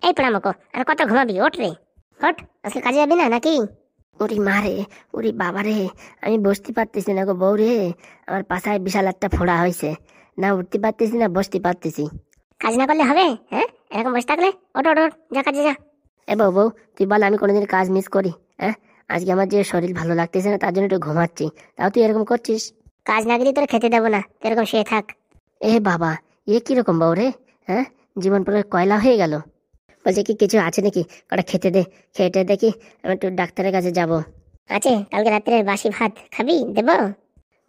এই পোড়ামকো, আর কত ঘুমাবি? ওঠ রে, ওঠ, আজকে কাজে যাবি না নাকি? ওরে মা রে, ওরে বাবা রে, আমি বসতে পারতেছি না গো বউ রে। আমার পাছায় বিশাল একটা ফোড়া হয়েছে, না উঠতে পারতেছি না বসতে পারতেছি। কাজ না করলে হবে? হ্যাঁ, এরকম বসে থাকলে? ওঠ ওঠ ওঠ, যা কাজে যা। এ বউ বউ, তুই বল আমি কোনোদিন কাজ মিস করি? হ্যাঁ, আজকে আমার যে শরীর ভালো লাগতেছে না তার জন্য একটু ঘুমাচ্ছি, তাও তুই এরকম করছিস। কাজ না গেলে তোর খেতে দেবো না, তুই এরকম শুয়ে থাক। এ বাবা, এ কিরকম বউ রে? হ্যাঁ, জীবন পুরো কয়লা হয়ে গেল। বলছে কি কিছু আছে নাকি, কটা খেতে দে, খেতে দেখি, আমি একটু ডাক্তারের কাছে যাব। আছে, কালকে রাত্রে বাসি ভাত খাবি, দেবো?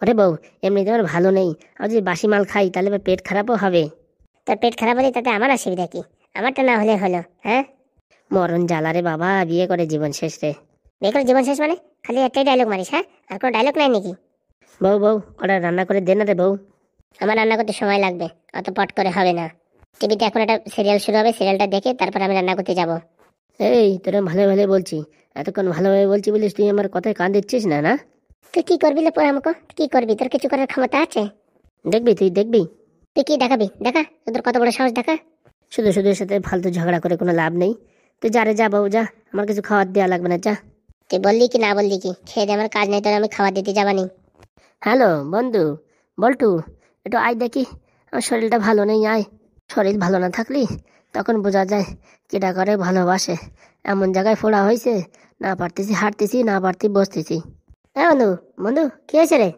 ওরে বউ, এমনিতে আমার ভালো নেই, আর যদি বাসি মাল খাই তাহলে আবার পেট খারাপও হবে। তোর পেট খারাপ হলে তাতে আমার অসুবিধা কি? আমারটা না হলে হলো। হ্যাঁ, মরণ জ্বালা রে বাবা, বিয়ে করে জীবন শেষ রে। বিয়ে করে জীবন শেষ মানে খালি একটাই ডায়লগ মারিস? হ্যাঁ, আর কোনো ডায়লগ নাই নাকি? বউ বউ, কটা রান্না করে দে না রে বউ। আমার রান্না করতে সময় লাগবে, অত পট করে হবে না। টিভিতে এখন একটা সিরিয়াল শুরু হবে, সিরিয়ালটা দেখে তারপর আমি রান্না করতে যাব। এই তোরা ভালো ভালো বলছি, এতক্ষণ ভালোভাবে বলছি বলিস তুই আমার কথায় কান দিচ্ছিস না না? তুই কি করবি লে পোড়া আমাকে? কি করবি? তোর কিছু করার ক্ষমতা আছে? দেখবি তুই দেখবি। তুই কি দেখাবি? দেখা, তোর কত বড় সাহস দেখা। শুধু শুধু এর সাথে ফালতু ঝগড়া করে কোনো লাভ নেই। তুই যা রে যা বউ যা, আমার কিছু খাওয়ার দেওয়া লাগবে না, যা। তুই বললি কি না বললি কি? খেয়ে দে, আমার কাজ নেই, তোর আমি খাবার দিতে যাবানি। হ্যালো বন্ধু, বল্টু, একটু আয় দেখি, আমার শরীরটা ভালো নেই, আয়। শরীর ভালো না থাকলি তখন বোঝা যায় কেটা করে ভালোবাসে। এমন জায়গায় ফোড়া হয়েছে, না পারতেছি হাঁটতেছি, না পারতি বসতেছি। হ্যাঁ বন্ধু, বন্ধু কি হয়েছে রে?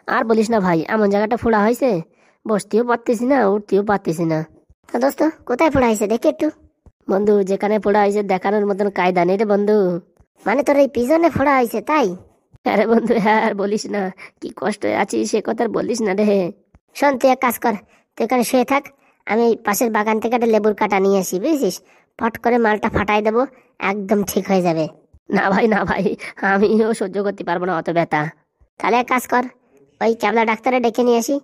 আর বলিস না ভাই, এমন জায়গাটা ফোড়া হয়েছে, বসতেও পারতেছি না উঠতেও পারতেছি না। তো দোস্ত, কোথায় ফোড়া হয়েছে দেখি একটু। বন্ধু, যেখানে ফোড়া হয়েছে দেখানোর মতন কায়দা নেই রে বন্ধু। মানে তোর এই পিছনে ফোড়া হয়েছে তাই? আরে বন্ধু, হ্যাঁ আর বলিস না, কি কষ্টে আছি সে কথা আর বলিস না রে। শোন, তুই এক কাজ কর, তুই এখানে শুয়ে থাক। আমি পাশের বাগান থেকে একটা লেবুর কাটা নিয়ে আসি, বুঝেছিস? ফট করে মালটা ফাটাই দেবো, একদম ঠিক হয়ে যাবে। না ভাই না ভাই, আমিও সহ্য করতে পারবো না অত ব্যথা। তাহলে এক কাজ কর, ওই ক্যাবলা ডাক্তারে ডেকে নিয়ে আসি,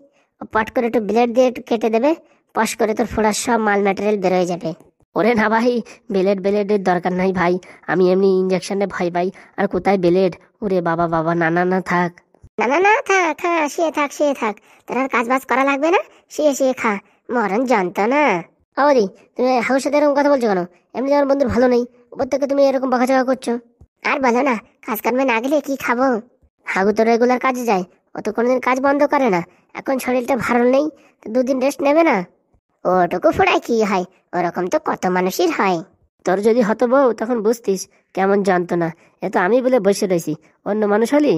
ও পট করে একটু ব্লেড দিয়ে একটু কেটে দেবে, পশ করে তোর ফোড়ার সব মাল ম্যাটেরিয়াল বের হয়ে যাবে। ওরে না ভাই, বেলেডের দরকার নাই ভাই, আমি এমনি ইঞ্জেকশনে ভয় পাই, আর কোথায় বেলেড? ওরে বাবা বাবা, না না না থাক। না না না, থাক থাক, শুয়ে থাক শুয়ে থাক, তোর আর কাজ বাজ করা লাগবে না, শুয়ে শুয়ে খা, মরণ যন্ত্রণা। দি, তুমি হাউর সাথে এরকম কথা বলছো কেন? এমনি আমার বন্ধুর ভালো নেই, উপর থেকে তুমি এরকম বকাঝকা করছো। আর বলো না, কাজকর্মে না গেলে কি খাবো? হাগু তো রেগুলার কাজে যায়, ও তো কোনোদিন কাজ বন্ধ করে না। এখন শরীরটা ভালো নেই, তো দুদিন রেস্ট নেবে না? ওটুকু ফোড়ায় কি হয়? ওরকম তো কত মানুষের হয়। তোর যদি হতো বউ তখন বুঝতিস কেমন যন্ত্রণা। এ তো আমি বলে বসে রয়েছি, অন্য মানুষ হলি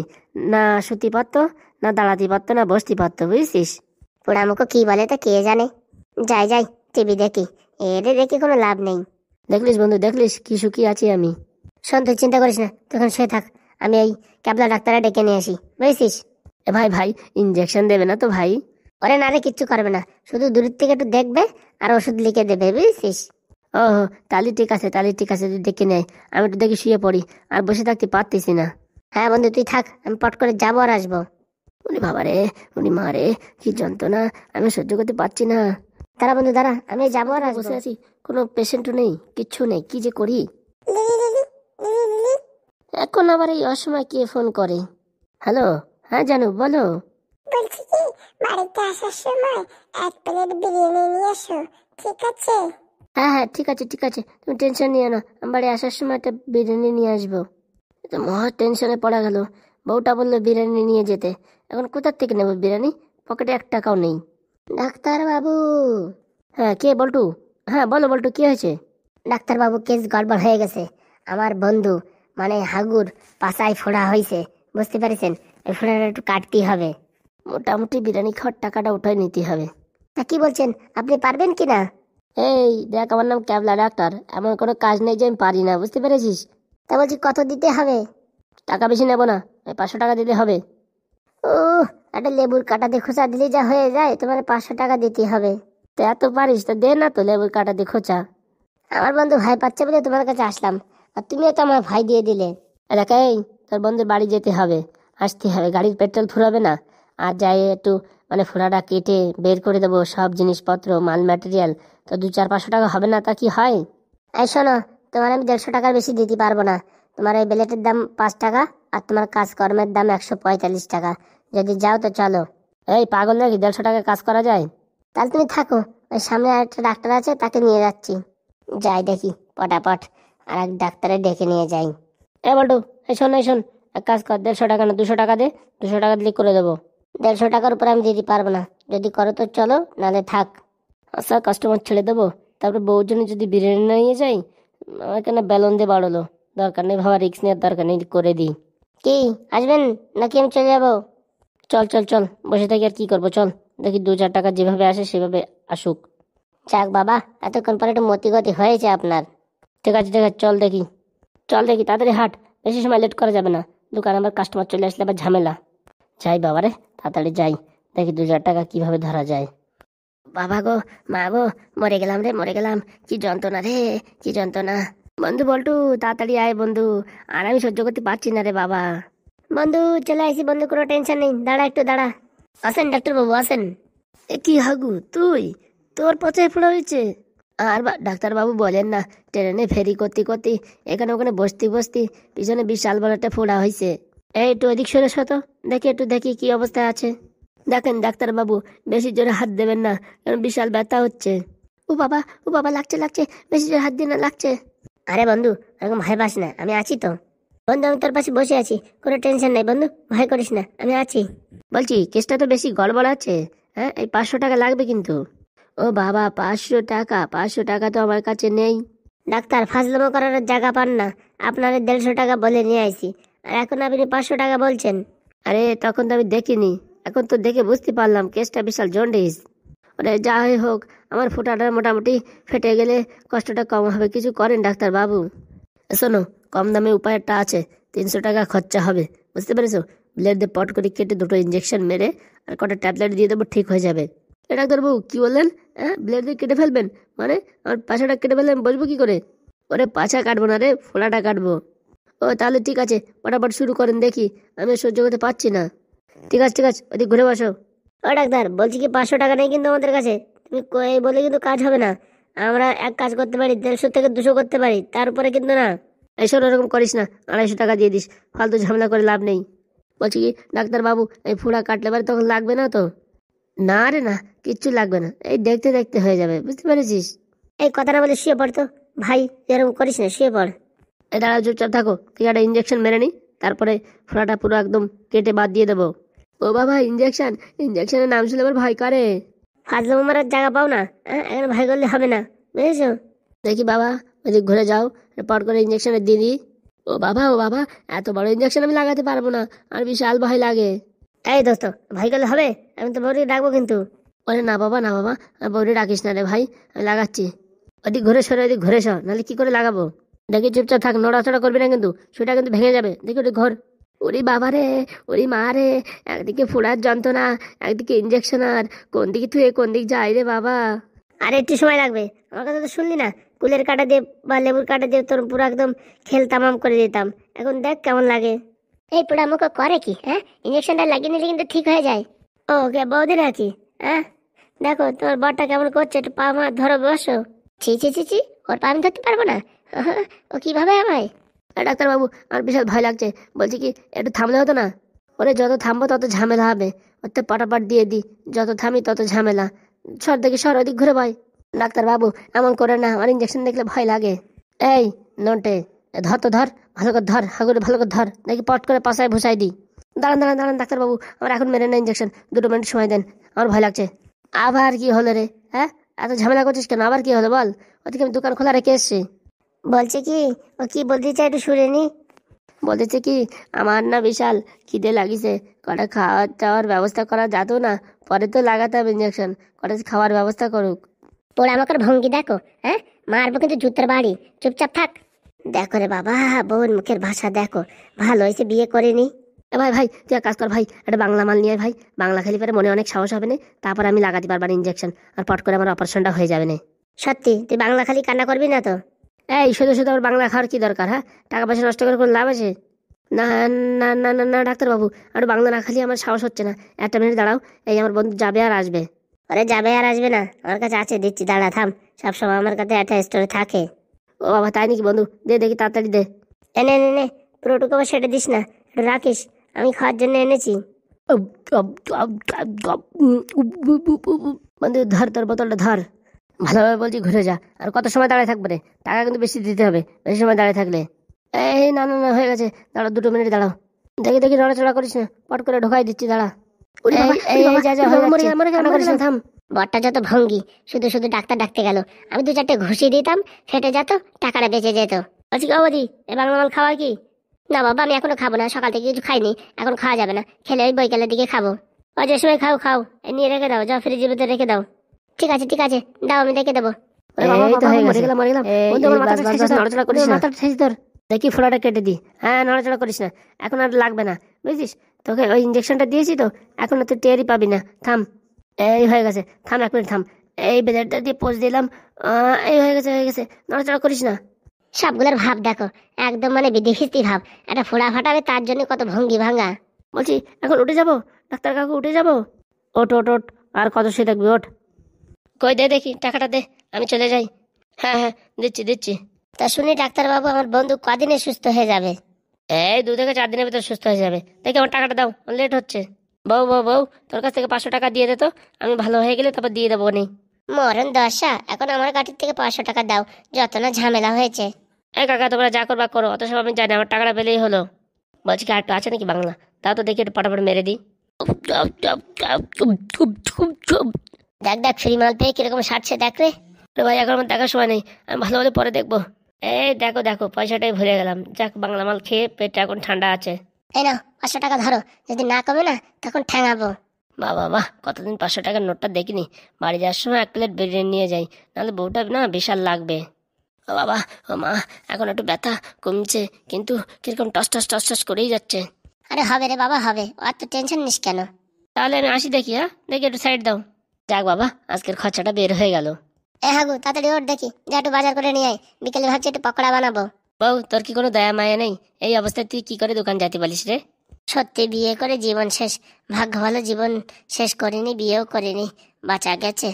না শুতে পারতো, না দাঁড়াতে পারতো, না বসতে পারতো, বুঝছিস? পোড়ামুখো কি বলে তা কে জানে। যাই যাই, টিভি দেখি, এদের দেখি কোনো লাভ নেই। দেখলিস বন্ধু, দেখলিস কি সুখী আছি আমি। শোন, তুই চিন্তা করিস না, তখন শুয়ে থাক, আমি এই ক্যাবলা ডাক্তারে ডেকে নিয়ে আসি, বুঝেছিস? এ ভাই ভাই, ইঞ্জেকশন দেবে না তো ভাই? ওরে না রে, কিচ্ছু করবে না, শুধু দূরের থেকে একটু দেখবে আর ওষুধ লিখে দেবে, বুঝেছিস? ও তাহলে ঠিক আছে, তাহলে ঠিক আছে, তুই ডেকে নেয়, আমি একটু দেখে শুয়ে পড়ি, আর বসে থাকতে পারতেছি না। হ্যাঁ বন্ধু, তুই থাক, আমি পট করে যাবো আর আসবো। উনি বাবা রে, উনি মা রে, কি যন্ত্রণা, আমি সহ্য করতে পারছি না। দাঁড়া বন্ধু দাঁড়া, আমি যাবো আর আসবো। বসে আছি, কোনো পেশেন্টও নেই, কিচ্ছু নেই, কি যে করি। এখন আবার এই অসময় কে ফোন করে? হ্যালো, হ্যাঁ জানু বলো। বলছি কি, বাড়িতে আসার সময় এক প্লেট বিরিয়ানি নিয়ে এসো, ঠিক আছে? হ্যাঁ হ্যাঁ ঠিক আছে ঠিক আছে, তুমি টেনশন নিও না, আমি বাড়ি আসার সময় একটা বিরিয়ানি নিয়ে আসবো। এ তো মহা টেনশনে পড়া গেল। বউটা বললো বিরিয়ানি নিয়ে যেতে, এখন কোথার থেকে নেবো বিরিয়ানি? পকেটে 1 টাকাও নেই। ডাক্তার বাবু। হ্যাঁ কে? বল্টু? হ্যাঁ বলো বল্টু, কি হয়েছে? ডাক্তার বাবু, কেস গড়বড় হয়ে গেছে। আমার বন্ধু মানে হাগুর পাছায় ফোড়া হয়েছে, বুঝতে পারছেন? এই ফোড়াটা একটু কাটতেই হবে। মোটামুটি বিরিয়ানি খাওয়ার টাকাটা উঠাই নিতে হবে। তা কি বলছেন, আপনি পারবেন কি না? এই দেখ, আমার নাম ক্যাবলা ডাক্তার, এমন কোনো কাজ নেই যে আমি পারি না, বুঝতে পেরেছিস? তা বলছি কত দিতে হবে? টাকা বেশি নেবো না, এই 500 টাকা দিতে হবে। ও, একটা লেবুর কাটা দিয়ে খোঁচা দিলে যা হয়ে যায়, তোমার 500 টাকা দিতে হবে। তো এত পারিস তো দে না, তো লেবুর কাটা দিয়ে খোঁচা। আমার বন্ধু ভাই পাচ্ছে বলে তোমার কাছে আসলাম, আর তুমিও তো আমার ভাই দিয়ে দিলে। দেখ এই, তোর বন্ধুর বাড়ি যেতে হবে, আসতে হবে, গাড়ির পেট্রোল ফুরাবে না। আর যাই একটু মানে ফোড়াটা কেটে বের করে দেবো সব জিনিসপত্র মাল ম্যাটেরিয়াল, তো 200-400 টাকা হবে না? তা কি হয়? এই শোনো, তোমার আমি 150 টাকার বেশি দিতে পারবো না। তোমার এই বেলেটের দাম 5 টাকা, আর তোমার কাজকর্মের দাম 145 টাকা। যদি যাও তো চলো। এই পাগল নাকি, 150 টাকায় কাজ করা যায়? তাহলে তুমি থাকো, ওই সামনে আরেকটা ডাক্তার আছে, তাকে নিয়ে যাচ্ছি। যাই দেখি পটাপট আর এক ডাক্তারে ডেকে নিয়ে যাই। এ বল্টু, এই শোন এই শোন, এক কাজ কর, 150 টাকা না 200 টাকা দে, 200 টাকা দিলে করে দেবো। 150 টাকার উপরে আমি দিতে পারবো না, যদি করো তো চলো, নাহলে থাক। আচ্ছা, কাস্টমার ছেড়ে দেবো, তারপরে বউর জন্য যদি বিরিয়ানি নিয়ে যাই, আমার কেন বেলুন দিয়ে বাড়লো, দরকার নেই ভাবা, রিক্স নেওয়ার দরকার নেই, করে দিই। কি আসবেন নাকি আমি চলে যাবো? চল চল চল, বসে থাকি আর কি করবো, চল দেখি 2-4 টাকা যেভাবে আসে সেভাবে আসুক। যাক বাবা, এতক্ষণ পরে একটু মতিগতি হয়েছে আপনার। ঠিক আছে ঠিক আছে, চল দেখি, চল দেখি, তাড়াতাড়ি হাট, বেশি সময় লেট করা যাবে না, দোকানে আবার কাস্টমার চলে আসলে আবার ঝামেলা। যাই বাবা রে, তাড়াতাড়ি যাই, দেখি 2,000 টাকা কিভাবে ধরা যায়। বাবা গো, মা গো, মরে গেলাম রে, মরে গেলাম, কি যন্ত্রণা রে, কি যন্ত্রণা। বন্ধু বল্টু, তাড়াতাড়ি আয় বন্ধু, আর আমি সহ্য করতে পারছি না রে বাবা। বন্ধু চলে আসি বন্ধু, কোনো টেনশন নেই, দাঁড়া একটু দাঁড়া। আসেন ডাক্তার বাবু আসেন। এ কি হাগু তুই, তোর পথে ফোড়া হয়েছে? আর ডাক্তার বাবু বলেন না, ট্রেনে ফেরি করতে করতে এখানে ওখানে বসতে বসতে পিছনে বিশাল বড় একটা ফোড়া হয়েছে। এই একটু এদিক সরে তো, দেখি একটু দেখি কি অবস্থায় আছে। দেখেন ডাক্তার বাবু, বেশি জোরে হাত দেবেন না, কারণ বিশাল ব্যথা হচ্ছে। ও বাবা, ও বাবা, লাগছে লাগছে, বেশি জোরে হাত দিয়ে না, লাগছে। আরে বন্ধু এরকম ভয় পাস না, আমি আছি তো। বন্ধু আমি তোর পাশে বসে আছি, কোনো টেনশন নেই বন্ধু, ভয় করিস না, আমি আছি। বলছি কেসটা তো বেশি গড়বড় আছে। হ্যাঁ, এই 500 টাকা লাগবে কিন্তু। ও বাবা, 500 টাকা? 500 টাকা তো আমার কাছে নেই। ডাক্তার ফাজলামো করার জায়গা পান না, আপনার 150 টাকা বলে নিয়ে আইছি, আর এখন আপনি 500 টাকা বলছেন। আরে তখন তো আমি দেখিনি, এখন তো দেখে বুঝতে পারলাম কেসটা বিশাল জন্ডিস। ওরে যাই হোক, আমার ফোঁটাটা মোটামুটি ফেটে গেলে কষ্টটা কম হবে, কিছু করেন ডাক্তার বাবু। শোনো, কম দামে উপায় একটা আছে, 300 টাকা খরচা হবে, বুঝতে পেরেছো? ব্লেড দিয়ে পট করে কেটে 2টো ইঞ্জেকশন মেরে আর কটা ট্যাবলেট দিয়ে দেবো, ঠিক হয়ে যাবে। এ ডাক্তারবাবু কি বললেন? হ্যাঁ, ব্লেড দিয়ে কেটে ফেলবেন মানে? আমার পাছাটা কেটে ফেলবেন, বসবো কি করে? ওরে পাছা কাটবো না রে, ফোলাটা কাটবো। ও তাহলে ঠিক আছে, ফটাফট শুরু করেন দেখি, আমি আর সহ্য করতে পারছি না। ঠিক আছে ঠিক আছে, ওদিক ঘুরে বসো। ও ডাক্তার বলছি কি, 500 টাকা নেই কিন্তু আমাদের কাছে, তুমি এই বলে কিন্তু কাজ হবে না। আমরা এক কাজ করতে পারি, 150 থেকে 200 করতে পারি, তার উপরে কিন্তু না। এইসব ওরকম করিস না, 250 টাকা দিয়ে দিস, ফালতু ঝামেলা করে লাভ নেই। বলছি কি ডাক্তার বাবু, এই ফোড়া কাটলে পরে তখন লাগবে না তো? না রে না, কিচ্ছু লাগবে না, এই দেখতে দেখতে হয়ে যাবে, বুঝতে পেরেছিস? এই কথা না বলে শুয়ে পড় তো ভাই, এরকম করিস না, শুয়ে পড়। এই দাঁড়া, চুপচাপ থাকো, ঠিক একটা ইঞ্জেকশন মেরে নিই, তারপরে ফোড়াটা পুরো একদম কেটে বাদ দিয়ে দেবো। ও বাবা, ইঞ্জেকশন, ইঞ্জেকশনের নাম শুনে আমার ভয় করে। ফাজলামো মারার জায়গা পাও না, হ্যাঁ এখন ভয় করলে হবে না, বুঝেছো? দেখি বাবা, ওদিক ঘুরে যাও, পট করে ইঞ্জেকশনে দিয়ে দিই। ও বাবা, ও বাবা, এত বড় ইঞ্জেকশন আমি লাগাতে পারবো না, আর বিশাল ভয় লাগে। এই দোস্ত, ভয় করলে হবে? আমি তো বউকে ডাকবো কিন্তু। ওরে না বাবা, না বাবা, আর বউরে ডাকিস না রে ভাই, আমি লাগাচ্ছি। ওদিক ঘুরে সরে, ওদিক ঘুরে সর, নাহলে কি করে লাগাবো? দেখি চুপচাপ থাক, নড়াচড়া করবি না কিন্তু, সেটা কিন্তু ভেঙে যাবে, দেখি ওটি ঘর। ওরে বাবা রে, ওরে মা রে, একদিকে ফোড়ার যন্ত্রণা, একদিকে ইঞ্জেকশন, আর কোন দিকে থুয়ে কোন দিক যায় রে বাবা। আর একটু সময় লাগবে, আমার কথা তো শুনলি না? কুলের কাটা দিয়ে বা লেবুর কাটা দিয়ে তোর পুরো একদম খেল তামাম করে দিতাম, এখন দেখ কেমন লাগে। এই পোড়া মুখো করে কি, হ্যাঁ? ইঞ্জেকশনটা লাগিয়ে নিলে কিন্তু ঠিক হয়ে যায়। ও কে বৌদি নাকি? হ্যাঁ দেখো তোমার বরটা কেমন করছে, একটু পা মা ধরো, বসো। ছি ছি ছি ছি, ওর পা আমি ধরতে পারবো না, ও কিভাবে আমায়? ডাক্তারবাবু, আমার বিশাল ভয় লাগছে, বলছি কি একটু থামলে হতো না? ওরে যত থামবো তত ঝামেলা হবে, ওতে পটাপট দিয়ে দিই, যত থামি তত ঝামেলা। সর দেখি সর, ওদিক ঘুরে ভাই। ডাক্তারবাবু এমন করে না, আমার ইঞ্জেকশন দেখলে ভয় লাগে। এই নন্টে, ধর তো ধর, ভালো করে ধর, হাগুরে ভালো করে ধর, দেখি পট করে পাশায় ভুসাই দিই। দাঁড়ান দাঁড়ান দাঁড়ান ডাক্তারবাবু, আমার এখন মেরে না ইঞ্জেকশন, 2 মিনিট সময় দেন, আমার ভয় লাগছে। আবার কি হলো রে? হ্যাঁ, এত ঝামেলা করছিস কেন? আবার কি হলো বল, ওদিকে আমি দোকান খোলা রেখে এসছি। বলছে কি, ও কি বলতে চাই একটু শুনে নি। বলতেছে কি, আমার না বিশাল খিদে লাগিছে, কটা খাওয়ার দাওয়ার ব্যবস্থা করা যেত না? পরে তো লাগাতাম ইঞ্জেকশন, কটা খাওয়ার ব্যবস্থা করুক। পোড়া আমাকে ভঙ্গি দেখো, হ্যাঁ মারবো কিন্তু জুতের বাড়ি, চুপচাপ থাক। দেখো রে বাবা, বোন মুখের ভাষা দেখো, ভালো হয়েছে বিয়ে করিনি। এ ভাই ভাই, তুই এক কাজ কর ভাই, একটা বাংলা মাল নিয়ে আয় ভাই, বাংলা খেলি পরে মনে অনেক সাহস হবে না, তারপর আমি লাগাতে পারবার ইঞ্জেকশন, আর পট করে আমার অপারেশনটা হয়ে যাবে না। সত্যি তুই বাংলা খালি কান্না করবি না তো? এই শুধু শুধু আমার বাংলা খাওয়ার কি দরকার? হ্যাঁ, টাকা পয়সা নষ্ট করে কোনো লাভ আছে? না না না না না ডাক্তারবাবু, আর বাংলা না খালি আমার সাহস হচ্ছে না, 1 মিনিট দাঁড়াও, এই আমার বন্ধু যাবে আর আসবে। আরে যাবে আর আসবে না, আমার কাছে আছে, দিচ্ছি, দাঁড়া থাম, সবসময় আমার কাছে একটা স্টোরে থাকে। ও বাবা, তাই নাকি বন্ধু? দে দেখি তাড়াতাড়ি দে। এনে নে নে, পুরোটুকু আবার সেটা দিস না, একটু রাখিস, আমি খাওয়ার জন্য এনেছি। বন্ধু ধর তোর বোতলটা ধর। ভালোভাবে বলছি ঘুরে যা। আর কত সময় দাঁড়িয়ে থাকবে রে? টাকা কিন্তু বেশি দিতে হবে বেশি সময় দাঁড়িয়ে থাকলে। এই না না না, হয়ে গেছে, দাঁড়াও 2 মিনিট দাঁড়াও। দেখি দেখি, নড়াচড়া করিস না, পট করে ঢোকাই দিচ্ছি, দাঁড়া। এই যা যা, হয়ে যাচ্ছে, কান্না করিস না, থাম। বরটা যত ভঙ্গি, শুধু শুধু ডাক্তার ডাকতে গেল। আমি 2-4টে ঘুষি দিতাম, ফেটে যেত, টাকাটা বেঁচে যেত। বলছি কি অবধি, এ বাংলা মাল খাওয়া কি? না বাবা, আমি এখনো খাবো না, সকাল থেকে কিছু খাইনি, এখন খাওয়া যাবে না, খেলে ওই বৈকালের দিকে খাবো। ওই যে সময় খাও খাও, এই নিয়ে রেখে দাও, যাও ফ্রিজের ভিতরে রেখে দাও। ঠিক আছে ঠিক আছে, দাও আমি রেখে দেবো। এই তো হয়ে গেছে। মরে গেলাম। বন্ধু, আমার মাথাটা ঠেসে ধর, নড়াচড়া করিস না। মাথাটা ঠেস ধর। দেখি ফোড়াটা কেটে দি। হ্যাঁ, নড়াচড়া করিস না, এখন আর লাগবে না, বুঝছিস? তোকে ওই ইঞ্জেকশনটা দিয়েছি তো, এখন আর তুই টেরই পাবি না, থাম। এই হয়ে গেছে, থাম 1 মিনিট থাম। এই বেদারটা দিয়ে পোজ দিলাম। এই হয়ে গেছে হয়ে গেছে, নড়াচড়া করিস না। সবগুলোর ভাব দেখো, একদম মানে বিদেশি ভাব। একটা ফোড়া ফাটাবে তার জন্য কত ভঙ্গি ভাঙা। বলছি এখন উঠে যাবো, ডাক্তার কাকু উঠে যাবো? ওঠ ওঠ ওঠ, আর কত সে দেখবি, ওঠ। কই দে দেখি, টাকাটা দে, আমি চলে যাই। হ্যাঁ হ্যাঁ, দিচ্ছি দিচ্ছি। তা শুনি ডাক্তারবাবু, আমার বন্ধু কদিনে সুস্থ হয়ে যাবে? এই 2 থেকে 4 দিনের ভিতর সুস্থ হয়ে যাবে। দেখি আমার টাকাটা দাও, লেট হচ্ছে। বউ বউ বউ, তোর কাছ থেকে 500 টাকা দিয়ে দে তো, আমি ভালো হয়ে গেলে তারপর দিয়ে দেবো নি। মরণ দশা, এখন আমার কাঠির থেকে 500 টাকা দাও, যত না ঝামেলা হয়েছে। এই কাকা, তোমরা যা করবা করো, অত সব আমি জানি, আমার টাকাটা পেলেই হলো। বলছি কি, আর একটু আছে নাকি বাংলা? তাও তো দেখি একটু পটাপট মেরে দিই। দেখ দেখ, ফ্রি মাল পেয়ে কিরকম সারছে দেখ রে। রে ভাই, এখন আমার দেখার সময় নেই, আমি ভালো হলে পরে দেখবো। এই দেখো দেখো, পয়সাটাই ভুলে গেলাম। যাক, বাংলা মাল খেয়ে পেটটা এখন ঠান্ডা আছে। এই নাও 500 টাকা ধরো, যদি না কমে না তখন ঠ্যাঙাবো। বাবা বাহ, কতদিন 500 টাকার নোটটা দেখিনি। বাড়ি যাওয়ার সময় 1 প্লেট বিরিয়ানি নিয়ে যাই, নাহলে বউটা না বিশাল লাগবে। ও বাবা, ও মা, এখন একটু ব্যথা কমছে, কিন্তু কিরকম টস টস টস টস করেই যাচ্ছে। আরে হবে রে বাবা হবে, আর তো টেনশন নিস কেন। তাহলে আমি আসি, দেখি। হ্যাঁ দেখি, একটু সাইড দাও। যাক বাবা, আজকের খরচাটা বের হয়ে গেল। এ হাগু, তাড়াতাড়ি ওঠ দেখি, যা একটু বাজার করে নিয়ে আয়, বিকেলে ভাবছি একটু পকোড়া বানাবো। বউ, তোর কি কোনো দয়া মায়া নেই? এই অবস্থায় তুই কি করে দোকান যাতে বলিস রে? সত্যি বিয়ে করে জীবন শেষ। ভাগ্য ভালো, জীবন শেষ করিনি, বিয়েও করিনি, বাঁচা গেছে।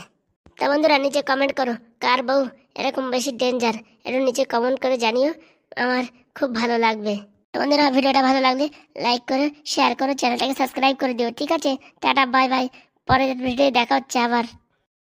তা বন্ধুরা, নিচে কমেন্ট করো, কার বউ এরকম বেশি ডেঞ্জার, একটু নিচে কমেন্ট করে জানিও, আমার খুব ভালো লাগবে। তো বন্ধুরা, ভিডিওটা ভালো লাগলে লাইক করো, শেয়ার করো, চ্যানেলটাকে সাবস্ক্রাইব করে দিও। ঠিক আছে, টাটা বাই বাই, পরের ভিডিও দেখা হচ্ছে আবার।